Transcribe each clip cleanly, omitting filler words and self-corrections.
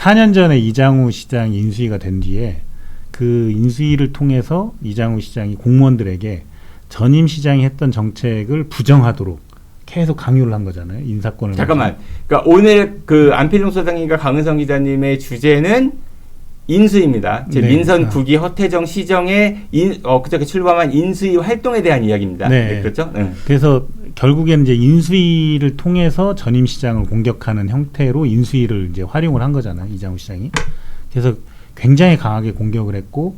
4년 전에 이장우 시장이 인수위가 된 뒤에 그 인수위를 통해서 이장우 시장이 공무원들에게 전임 시장이 했던 정책을 부정하도록 계속 강요를 한 거잖아요. 인사권을. 잠깐만. 그러니까 오늘 그 안필용 소장님과 강은성 기자님의 주제는 인수위입니다. 제 네. 민선 9기 허태정 시정의 그저께 출범한 인수위 활동에 대한 이야기입니다. 네. 네, 그렇죠? 네. 그래서 결국에는 이제 인수위를 통해서 전임 시장을 공격하는 형태로 인수위를 이제 활용을 한 거잖아요. 이장우 시장이. 그래서 굉장히 강하게 공격을 했고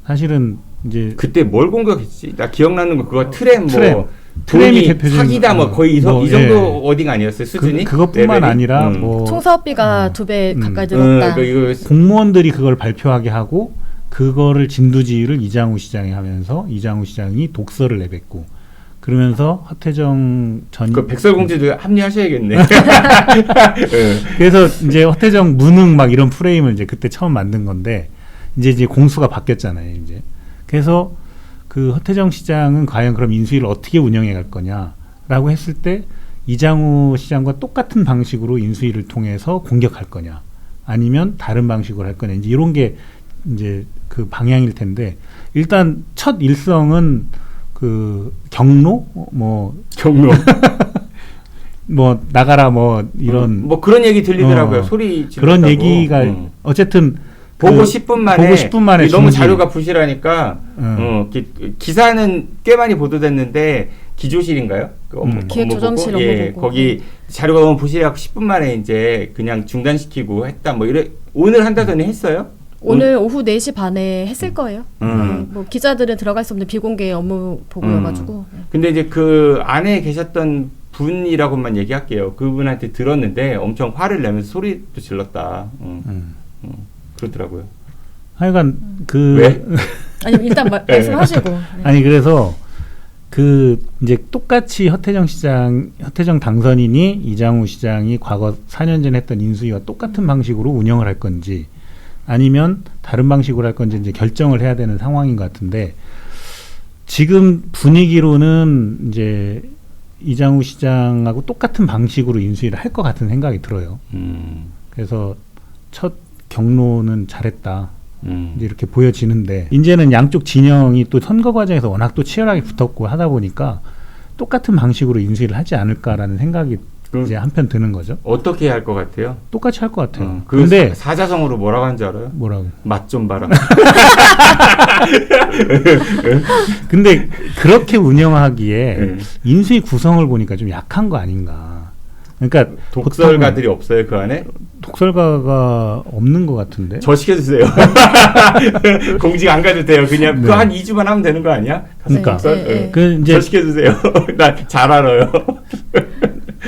사실은 이제 그때 뭘 공격했지? 나 기억나는 거 그거 트램 트램이 돈이 대표적인 사기다 뭐 거의 이 정도 예. 어딩 아니었어요 수준이? 그것뿐만 레벨이? 아니라 뭐 총사업비가 2배 가까이 들었다. 이거 공무원들이 그걸 발표하게 하고 그거를 진두지휘를 이장우 시장이 하면서 이장우 시장이 독서를 내뱉고 그러면서 허태정 전 그 백설공주도 합리하셔야겠네. 그래서 이제 허태정 무능 막 이런 프레임을 이제 그때 처음 만든 건데 이제 공수가 바뀌었잖아요. 이제 그래서 그 허태정 시장은 과연 그럼 인수위를 어떻게 운영해 갈 거냐라고 했을 때 이장우 시장과 똑같은 방식으로 인수위를 통해서 공격할 거냐 아니면 다른 방식으로 할 거냐 이제 이런 게 이제 그 방향일 텐데 일단 첫 일성은 그 경로 뭐 나가라 뭐 이런 뭐 그런 얘기 들리더라고요. 소리 지르다고. 그런 얘기가 어쨌든 보고 10분 만에 너무 자료가 부실하니까 기사는 꽤 많이 보도됐는데 기조실인가요? 기획조정실 예, 거기 자료가 너무 부실해갖고 10분 만에 이제 그냥 중단시키고 했다 뭐 이래 오늘 한다더니 했어요? 오늘 오후 4시 반에 했을 거예요. 뭐 기자들은 들어갈 수 없는 비공개 업무 보고여가지고. 근데 이제 그 안에 계셨던 분이라고만 얘기할게요. 그분한테 들었는데 엄청 화를 내면서 소리도 질렀다. 그렇더라고요. 하여간 왜? 아니 일단 말씀하시고. 네. 아니 그래서 그 이제 똑같이 허태정 당선인이 이장우 시장이 과거 4년 전에 했던 인수위와 똑같은 방식으로 운영을 할 건지 아니면 다른 방식으로 할 건지 이제 결정을 해야 되는 상황인 것 같은데 지금 분위기로는 이제 이장우 시장하고 똑같은 방식으로 인수위를 할 것 같은 생각이 들어요. 그래서 첫 경로는 잘했다. 이제 이렇게 보여지는데 이제는 양쪽 진영이 또 선거 과정에서 워낙 또 치열하게 붙었고 하다 보니까 똑같은 방식으로 인수위를 하지 않을까라는 생각이 이제 한편 드는 거죠. 어떻게 할 것 같아요? 똑같이 할 것 같아요. 근데 사자성어로 뭐라고 하는 줄 알아요? 뭐라고? 맛 좀 봐라. 근데 그렇게 운영하기에 인수위 구성을 보니까 좀 약한 거 아닌가. 그러니까 독설가들이 없어요 그 안에? 독설가가 없는 것 같은데. 저 시켜주세요. 공직 안 가도 돼요. 그냥 그 한 2주만 하면 되는 거 아니야? 그러니까 그 이제 저 시켜주세요. 나 잘 알아요.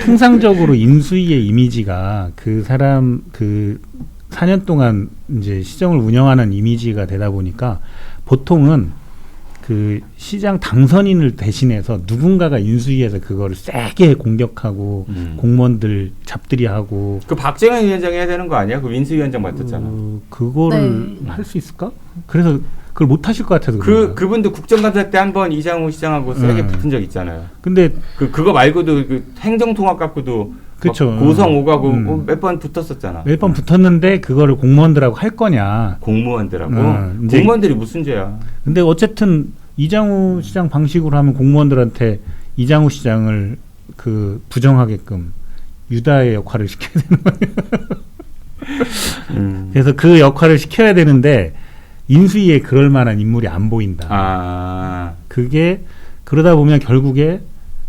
통상적으로 인수위의 이미지가 그 사람 그 4년 동안 이제 시정을 운영하는 이미지가 되다 보니까 보통은 그 시장 당선인을 대신해서 누군가가 인수위에서 그거를 세게 공격하고 공무원들 잡들이하고 그 박정현 위원장이 해야 되는 거 아니야? 그 인수위원장 맡았잖아. 그거를 할 수 있을까? 그래서 그걸 못 하실 것 같아서 그분도 국정감사 때 한번 이장우 시장하고 세게 붙은 적 있잖아요. 근데 그거 말고도 그 행정통합 갖고도 그쵸. 고성 오가고 몇 번 붙었었잖아. 몇 번 붙었는데 그거를 공무원들하고 할 거냐? 공무원들하고 공무원들이 무슨 죄야? 근데 어쨌든 이장우 시장 방식으로 하면 공무원들한테 이장우 시장을 그 부정하게끔 유다의 역할을 시켜야 되는 거예요. 그래서 그 역할을 시켜야 되는데 인수위에 그럴 만한 인물이 안 보인다. 그게 그러다 보면 결국에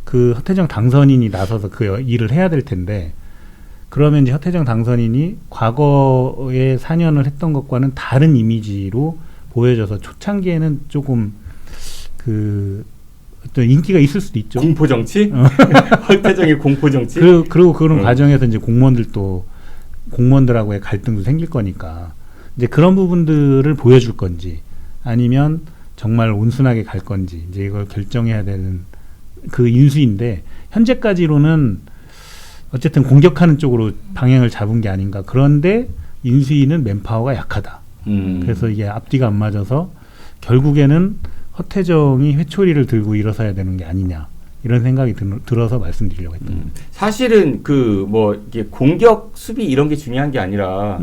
그 허태정 당선인이 나서서 그 일을 해야 될 텐데 그러면 이제 허태정 당선인이 과거에 4년을 했던 것과는 다른 이미지로 보여져서 초창기에는 조금 그 어떤 인기가 있을 수도 있죠. 공포 정치? 허태정의 공포 정치? 그리고 그런 과정에서 이제 공무원들하고의 갈등도 생길 거니까 이제 그런 부분들을 보여줄 건지 아니면 정말 온순하게 갈 건지 이제 이걸 결정해야 되는 그 인수인데 현재까지로는 어쨌든 공격하는 쪽으로 방향을 잡은 게 아닌가. 그런데 인수위는 맨파워가 약하다. 그래서 이게 앞뒤가 안 맞아서 결국에는 허태정이 회초리를 들고 일어서야 되는 게 아니냐. 이런 생각이 들어서 말씀드리려고 했던 겁니다. 사실은 그 뭐 이게 공격 수비 이런 게 중요한 게 아니라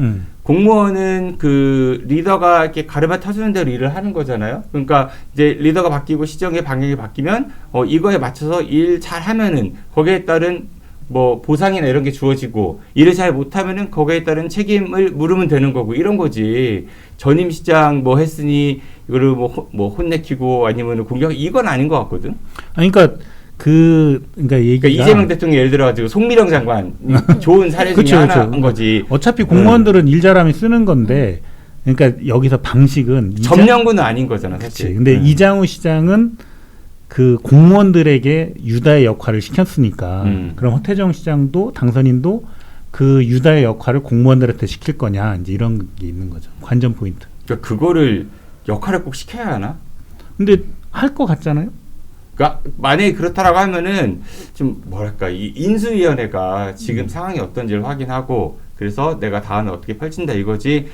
공무원은 그 리더가 이렇게 가르마 터주는 대로 일을 하는 거잖아요. 그러니까 이제 리더가 바뀌고 시정의 방향이 바뀌면 이거에 맞춰서 일 잘 하면은 거기에 따른 뭐 보상이나 이런 게 주어지고 일을 잘 못하면은 거기에 따른 책임을 물으면 되는 거고 이런 거지. 전임 시장 뭐 했으니 이거를 뭐 혼내키고 아니면 공격 이건 아닌 것 같거든. 아니, 그러니까 얘기가 이재명 대통령 예를 들어가지고 송미령 장관 좋은 사례 중에 그쵸, 하나인 그쵸. 거지. 어차피 공무원들은 일 잘하면 쓰는 건데, 그러니까 여기서 방식은 점령군은 아닌 거잖아, 사실. 그치. 근데 이장우 시장은 그 공무원들에게 유다의 역할을 시켰으니까 그럼 허태정 시장도 당선인도 그 유다의 역할을 공무원들한테 시킬 거냐 이제 이런 게 있는 거죠. 관전 포인트. 그러니까 그거를 역할을 꼭 시켜야 하나? 근데 할 것 같잖아요. 그러니까 만약에 그렇다라고 하면은 좀 뭐랄까 이 인수위원회가 지금 상황이 어떤지를 확인하고 그래서 내가 다음에 어떻게 펼친다 이거지.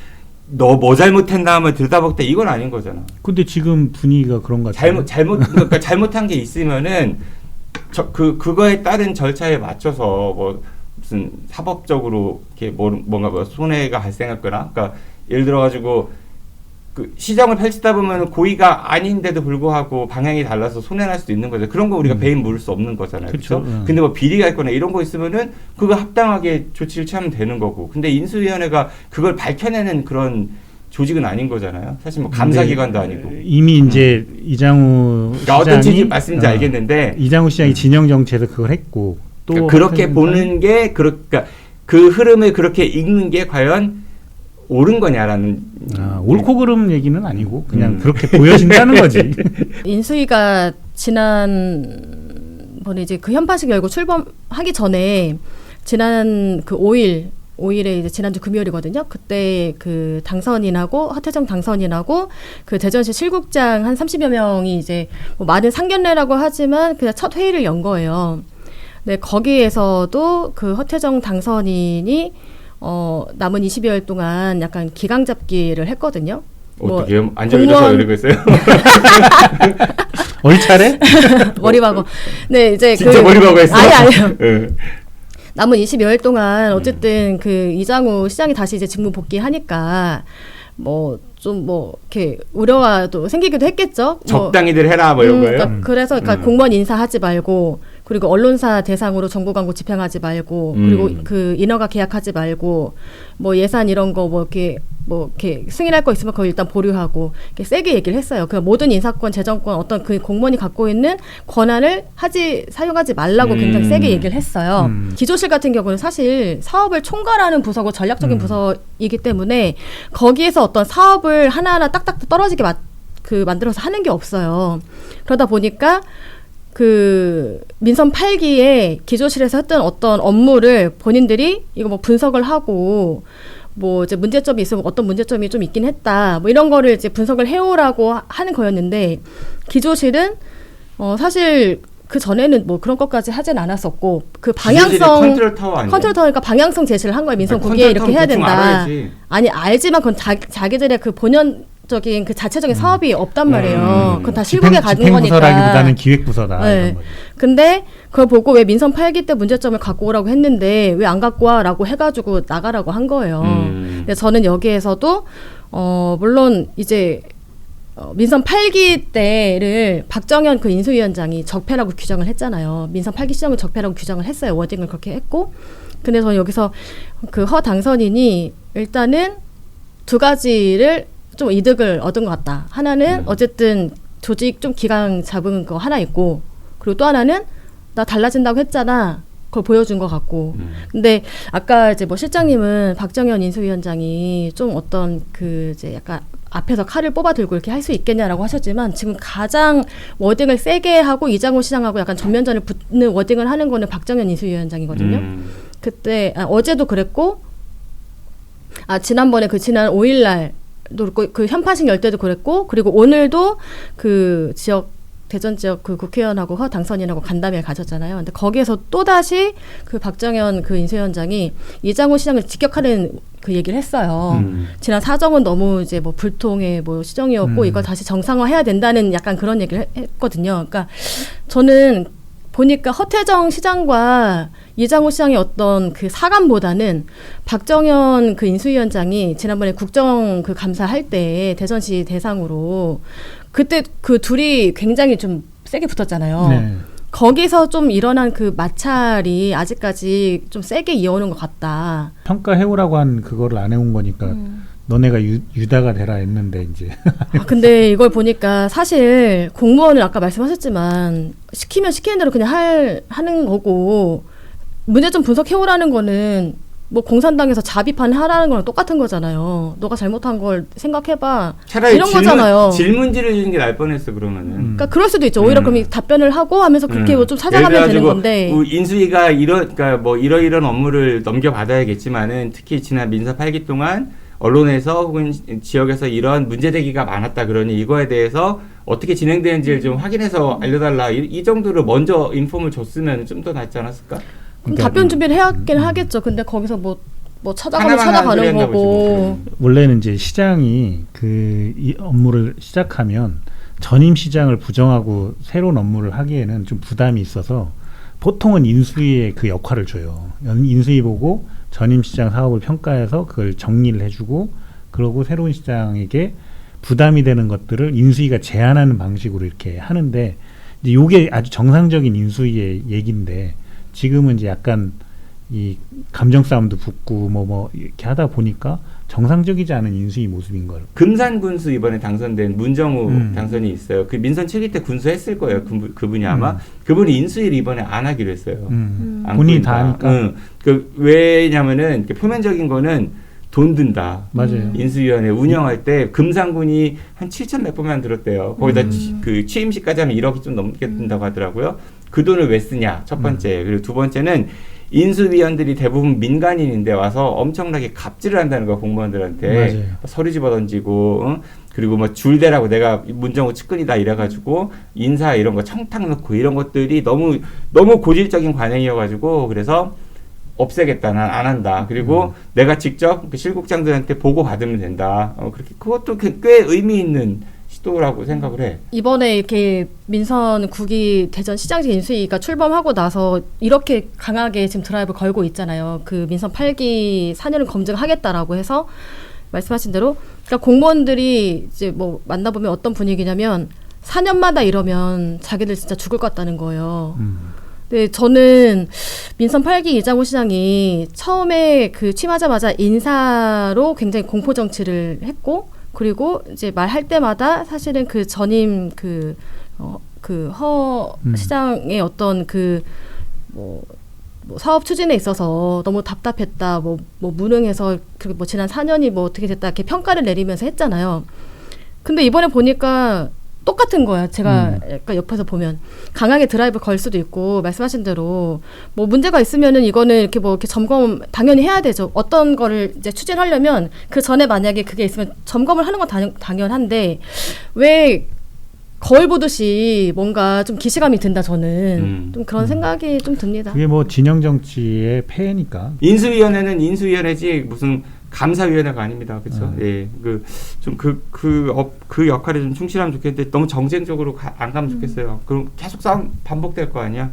너 뭐 잘못했나 하면 들여다볼 때 이건 아닌 거잖아. 근데 지금 분위기가 그런 것 같아요. 그러니까 잘못한 게 있으면은 그거에 따른 절차에 맞춰서 뭐 무슨 사법적으로 이렇게 뭔가 뭐 손해가 발생했거나, 그러니까 예를 들어 가지고 그 시정을 펼치다 보면 고의가 아닌데도 불구하고 방향이 달라서 손해날 수도 있는 거죠. 그런 거 우리가 배임 물을 수 없는 거잖아요. 그렇죠? 근데 뭐 비리가 있거나 이런 거 있으면은 그거 합당하게 조치를 취하면 되는 거고. 근데 인수위원회가 그걸 밝혀내는 그런 조직은 아닌 거잖아요. 사실 뭐 감사기관도 아니고. 이미 이제 이장우 그러니까 시장이 어떤 취지 말씀인지 알겠는데 이장우 시장이 진영 정치에서 그걸 했고 또 그러니까 그렇게 보는 게 그러니까 그 흐름을 그렇게 읽는 게 과연 옳은 거냐라는 옳고 그름 얘기는 아니고 그냥 그렇게 보여진다는 거지. 인수위가 지난번에 이제 그 현판식 열고 출범하기 전에 지난 그 5일에 이제 지난주 금요일이거든요. 그때 그 당선인하고 허태정 당선인하고 그 대전시 실국장 한 30여 명이 이제 뭐 많은 상견례라고 하지만 그냥 첫 회의를 연 거예요. 네, 거기에서도 그 허태정 당선인이 남은 20여일 동안 약간 기강 잡기를 했거든요. 어떻게 뭐 앉아있어서 이러고 있어요? 얼차례? 머리박어. 네, 이제 진짜 머리박어 했어? 아니요. 네. 남은 20여일 동안 어쨌든 그 이장우 시장이 다시 이제 직무 복귀하니까 뭐 좀 뭐 이렇게 우려가 또 생기기도 했겠죠. 적당히들 해라 뭐 이런 거예요. 그러니까 그래서 공무원 인사하지 말고 그리고 언론사 대상으로 정보 광고 집행하지 말고 그리고 그 인허가 계약하지 말고 뭐 예산 이런 거 뭐 이렇게 승인할 거 있으면 그거 일단 보류하고 이렇게 세게 얘기를 했어요. 그 모든 인사권, 재정권 어떤 그 공무원이 갖고 있는 권한을 사용하지 말라고 굉장히 세게 얘기를 했어요. 기조실 같은 경우는 사실 사업을 총괄하는 부서고 전략적인 부서이기 때문에 거기에서 어떤 사업을 하나하나 딱딱 떨어지게 만들어서 하는 게 없어요. 그러다 보니까 그 민선 8기에 기조실에서 했던 어떤 업무를 본인들이 이거 뭐 분석을 하고 뭐 이제 문제점이 있으면 어떤 문제점이 좀 있긴 했다. 뭐 이런 거를 이제 분석을 해오라고 하는 거였는데 기조실은 사실 그 전에는 뭐 그런 것까지 하진 않았었고 그 방향성 컨트롤 타워 아니에요? 그러니까 방향성 제시를 한 거예요. 민선 9기에 이렇게 해야 된다. 아니 알지만 그건 자기들의 그 본연적인 그 자체적인 사업이 없단 말이에요. 그건 다 실국에 가는 거니까. 집행부서라기보다는 기획부서다. 네. 근데 그걸 보고 왜 민선 8기 때 문제점을 갖고 오라고 했는데 왜 안 갖고 와라고 해가지고 나가라고 한 거예요. 근데 저는 여기에서도 물론 이제 민선 8기 때를 박정현 그 인수위원장이 적폐라고 규정을 했잖아요. 민선 8기 시정을 적폐라고 규정을 했어요. 워딩을 그렇게 했고. 근데 저는 여기서 그 허 당선인이 일단은 두 가지를 좀 이득을 얻은 것 같다. 하나는 어쨌든 조직 좀 기강 잡은 거 하나 있고, 그리고 또 하나는 나 달라진다고 했잖아. 그걸 보여준 것 같고. 근데 아까 이제 뭐 실장님은 박정현 인수위원장이 좀 어떤 그 이제 약간 앞에서 칼을 뽑아 들고 이렇게 할 수 있겠냐라고 하셨지만 지금 가장 워딩을 세게 하고 이장우 시장하고 약간 전면전을 붙는 워딩을 하는 거는 박정현 인수위원장이거든요. 그때 어제도 그랬고 지난번에 지난 5일 날도 그렇고 그 현판식 열 때도 그랬고 그리고 오늘도 그 대전 지역 그 국회의원하고 허 당선인하고 간담회를 가졌잖아요. 근데 거기에서 또다시 그 박정현 그 인수위원장이 이장우 시장을 직격하는 그 얘기를 했어요. 지난 사정은 너무 이제 뭐 불통의 뭐 시정이었고 이걸 다시 정상화해야 된다는 약간 그런 얘기를 했거든요. 그러니까 저는 보니까 허태정 시장과 이장우 시장의 어떤 그 사감보다는 박정현 그 인수위원장이 지난번에 국정 그 감사할 때 대전시 대상으로 그때 그 둘이 굉장히 좀 세게 붙었잖아요. 네. 거기서 좀 일어난 그 마찰이 아직까지 좀 세게 이어오는 것 같다. 평가해오라고 한 그거를 안 해온 거니까 너네가 유다가 되라 했는데 이제 아, 근데 이걸 보니까 사실 공무원을 아까 말씀하셨지만 시키면 시키는 대로 그냥 하는 거고 문제 좀 분석해오라는 거는 뭐 공산당에서 자비판 하라는 거랑 똑같은 거잖아요. 너가 잘못한 걸 생각해봐. 차라리 이런 거잖아요. 질문지를 주는 게 나을 뻔했어 그러면은. 그러니까 그럴 수도 있죠. 오히려 그럼 답변을 하고 하면서 그렇게 뭐좀 찾아가면 되는 건데. 인수위가 그러니까 뭐 이런 업무를 넘겨받아야겠지만은 특히 지난 민사 8기 동안 언론에서 혹은 지역에서 이런 문제제기가 많았다 그러니 이거에 대해서 어떻게 진행되는지를 좀 확인해서 알려달라 이 정도로 먼저 인폼을 줬으면 좀 더 낫지 않았을까? 그럼 답변 준비를 해야긴 하겠죠. 근데 거기서 뭐 찾아가면 하나만 찾아가는 하는 거고. 원래는 이제 시장이 이 업무를 시작하면 전임 시장을 부정하고 새로운 업무를 하기에는 좀 부담이 있어서 보통은 인수위에 그 역할을 줘요. 인수위 보고 전임 시장 사업을 평가해서 그걸 정리를 해주고 그러고 새로운 시장에게 부담이 되는 것들을 인수위가 제안하는 방식으로 이렇게 하는데 이제 이게 아주 정상적인 인수위의 얘기인데 지금은 이제 약간 이 감정 싸움도 붙고 뭐 이렇게 하다 보니까 정상적이지 않은 인수위 모습인 걸. 금산 군수 이번에 당선된 문정우 당선이 있어요. 그 민선 7기 때 군수했을 거예요. 그분이 아마 그분이 인수위를 이번에 안 하기로 했어요. 본인이 다 하니까. 왜냐면은 표면적인 거는 돈 든다. 맞아요. 인수위원회 운영할 때 금산군이 한 7천 몇 번만 들었대요. 거기다 그 취임식까지 하면 1억이 좀 넘게 든다고 하더라고요. 그 돈을 왜 쓰냐? 첫 번째. 그리고 두 번째는 인수위원들이 대부분 민간인인데 와서 엄청나게 갑질을 한다는 거 공무원들한테. 맞아요. 서류 집어 던지고 그리고 뭐 줄대라고 내가 문정우 측근이다 이래가지고 인사 이런 거 청탁 넣고 이런 것들이 너무 고질적인 관행이어가지고 그래서 없애겠다. 난 안 한다. 그리고 내가 직접 그 실국장들한테 보고 받으면 된다. 그렇게 그것도 꽤 의미 있는 시도라고 생각을 해. 이번에 이렇게 민선 9기 대전 시장직 인수위가 출범하고 나서 이렇게 강하게 지금 드라이브 걸고 있잖아요. 그 민선 8기 4년을 검증하겠다라고 해서 말씀하신 대로 그러니까 공무원들이 이제 뭐 만나보면 어떤 분위기냐면 4년마다 이러면 자기들 진짜 죽을 것 같다는 거예요. 네, 저는 민선 8기 이장우 시장이 처음에 그 취임하자마자 인사로 굉장히 공포 정치를 했고 그리고 이제 말할 때마다 사실은 그 전임 허 시장의 어떤 뭐 사업 추진에 있어서 너무 답답했다, 뭐 무능해서 그리고 뭐 지난 4년이 뭐 어떻게 됐다 이렇게 평가를 내리면서 했잖아요. 근데 이번에 보니까 똑같은 거야. 제가 약간 옆에서 보면 강하게 드라이브 걸 수도 있고 말씀하신 대로 뭐 문제가 있으면은 이거는 이렇게 뭐 이렇게 점검 당연히 해야 되죠. 어떤 거를 이제 추진하려면 그 전에 만약에 그게 있으면 점검을 하는 건 당연한데 왜 거울 보듯이 뭔가 좀 기시감이 든다. 저는 좀 그런 생각이 좀 듭니다. 그게 뭐 진영 정치의 폐해니까. 인수위원회는 인수위원회지 무슨 감사위원회가 아닙니다. 그렇죠? 예. 그 역할에 좀 충실하면 좋겠는데 너무 정쟁적으로 안 가면 좋겠어요. 그럼 계속 싸움 반복될 거 아니야?